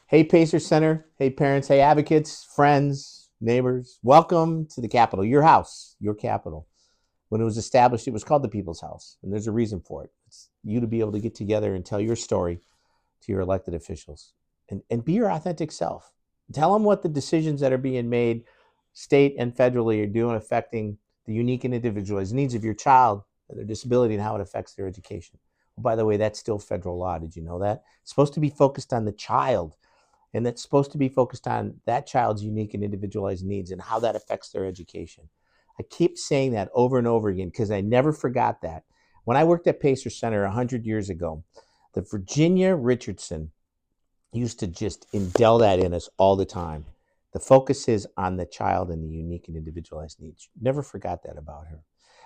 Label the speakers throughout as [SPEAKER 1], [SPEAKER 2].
[SPEAKER 1] Hey, Pacer Center. Hey, parents. Hey, advocates, friends, neighbors. Welcome to the Capitol, your house, your Capitol. When it was established, it was called the People's House, and there's a reason for it. It's you to be able to get together and tell your story to your elected officials and be your authentic self. Tell them what the decisions that are being made, state and federally, are doing affecting the unique and individualized needs of your child and their disability and how it affects their education. Well, by the way, that's still federal law. Did you know that? It's supposed to be focused on the child, and that's supposed to be focused on that child's unique and individualized needs and how that affects their education. I keep saying that over and over again because I never forgot that. When I worked at Pacer Center 100 years ago, the Virginia Richardson used to just indel that in us all the time. The focus is on the child and the unique and individualized needs. Never forgot that about her.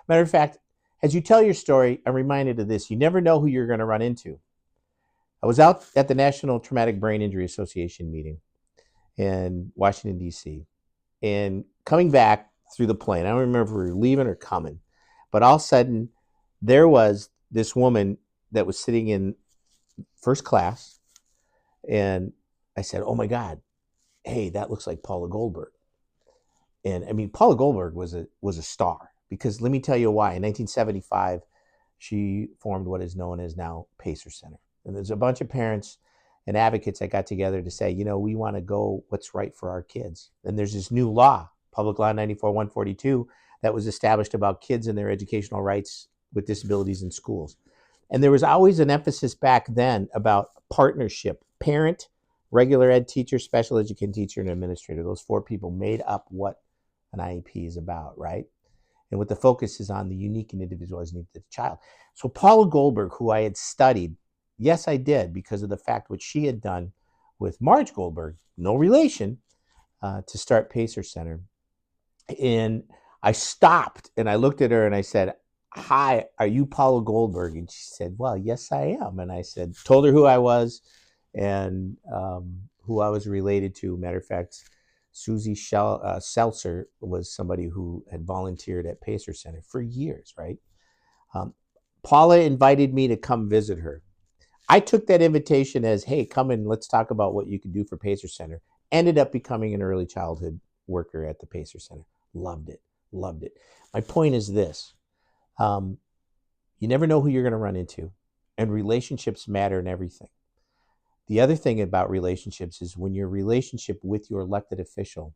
[SPEAKER 1] Matter of fact, as you tell your story, I'm reminded of this. You never know who you're going to run into. I was out at the National Traumatic Brain Injury Association meeting in Washington, D.C., and coming back through the plane, I don't remember if we were leaving or coming, but all of a sudden, there was this woman that was sitting in first class, and I said, "Oh my God, hey, that looks like Paula Goldberg." And I mean, Paula Goldberg was a star because let me tell you why. In 1975, she formed what is known as now Pacer Center, and there's a bunch of parents and advocates that got together to say, we want to go what's right for our kids. And there's this new law, Public Law 94-142, that was established about kids and their educational rights with disabilities in schools. And there was always an emphasis back then about partnership, parent, regular ed teacher, special education teacher, and administrator. Those four people made up what an IEP is about, right? And what the focus is on the unique and individualized needs of the child. So Paula Goldberg, who I had studied, yes, I did, because of the fact what she had done with Marge Goldberg, no relation, to start Pacer Center. And I stopped and I looked at her and I said, "Hi, are you Paula Goldberg?" And she said, "Well, yes, I am." And I told her who I was and who I was related to. Matter of fact, Susie Seltzer was somebody who had volunteered at Pacer Center for years, right? Um, Paula invited me to come visit her. I took that invitation as, "Hey, come and let's talk about what you can do for Pacer Center." Ended up becoming an early childhood worker at the Pacer Center. Loved it, loved it. My point is this: um, you never know who you're going to run into, and relationships matter in everything. The other thing about relationships is when your relationship with your elected official,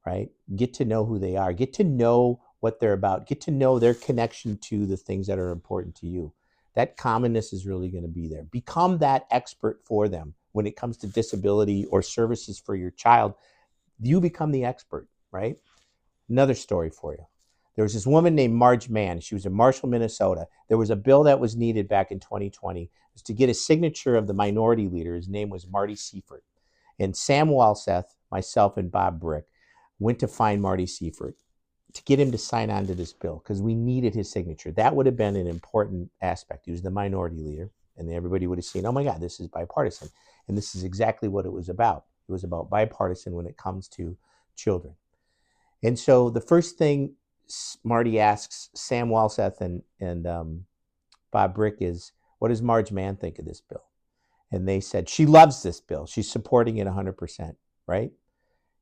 [SPEAKER 1] right? Get to know who they are, get to know what they're about, get to know their connection to the things that are important to you. That commonness is really going to be there. Become that expert for them when it comes to disability or services for your child. You become the expert, right? Another story for you. There was this woman named Marge Mann. She was in Marshall, Minnesota. There was a bill that was needed back in 2020. It was to get a signature of the minority leader. His name was Marty Seifert. And Sam Walseth, myself, and Bob Brick went to find Marty Seifert to get him to sign on to this bill because we needed his signature. That would have been an important aspect. He was the minority leader, and everybody would have seen, oh my God, this is bipartisan. And this is exactly what it was about. It was about bipartisan when it comes to children. And so the first thing Marty asks Sam Walseth and Bob Brick is, what does Marge Mann think of this bill? And they said, she loves this bill. She's supporting it 100%, right?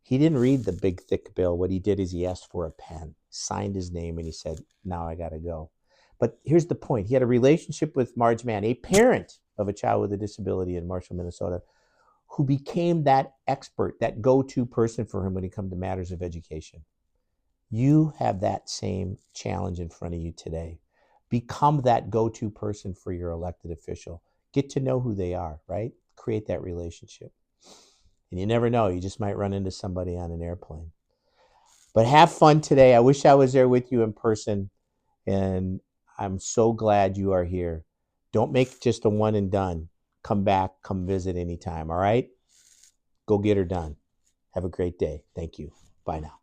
[SPEAKER 1] He didn't read the big, thick bill. What he did is he asked for a pen, signed his name, and he said, now I got to go. But here's the point. He had a relationship with Marge Mann, a parent of a child with a disability in Marshall, Minnesota, who became that expert, that go-to person for him when it comes to matters of education. You have that same challenge in front of you today. Become that go-to person for your elected official. Get to know who they are, right? Create that relationship. And you never know, you just might run into somebody on an airplane. But have fun today. I wish I was there with you in person, and I'm so glad you are here. Don't make just a one and done. Come back, come visit anytime, all right? Go get her done. Have a great day. Thank you. Bye now.